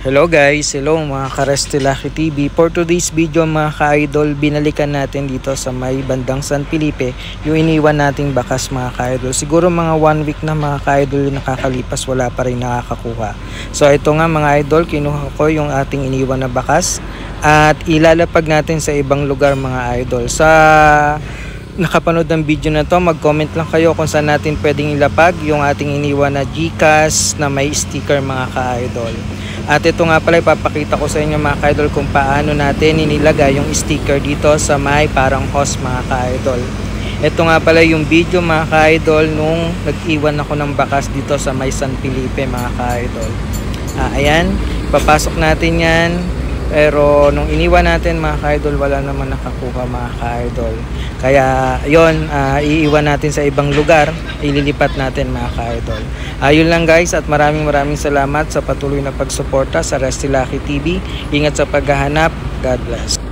Hello guys, hello mga Karestilaki TV. For today's video mga ka-idol, binalikan natin dito sa may bandang San Felipe yung iniwan nating bakas mga ka-idol. Siguro mga 1 week na mga ka-idol yung nakakalipas, wala pa rin nakakakuha. So ito nga mga idol, kinuha ko yung ating iniwan na bakas at ilalapag natin sa ibang lugar mga idol. Sa nakapanood ng video na to, mag-comment lang kayo kung saan natin pwedeng ilapag yung ating iniwan na GCash na may sticker mga ka-idol. At ito nga pala, ipapakita ko sa inyo mga ka-idol kung paano natin inilagay yung sticker dito sa may parang host mga ka-idol. Ito nga pala yung video mga ka-idol nung nag-iwan ako ng bakas dito sa may San Felipe mga ka-idol. Ayan, papasok natin yan. Pero nung iniwan natin mga ka-idol, wala naman nakakuha mga ka-idol. Kaya yon, iiwan natin sa ibang lugar, ililipat natin mga ka-idol. Yun lang guys, at maraming salamat sa patuloy na pagsuporta sa Karestilaki TV. Ingat sa paghahanap. God bless.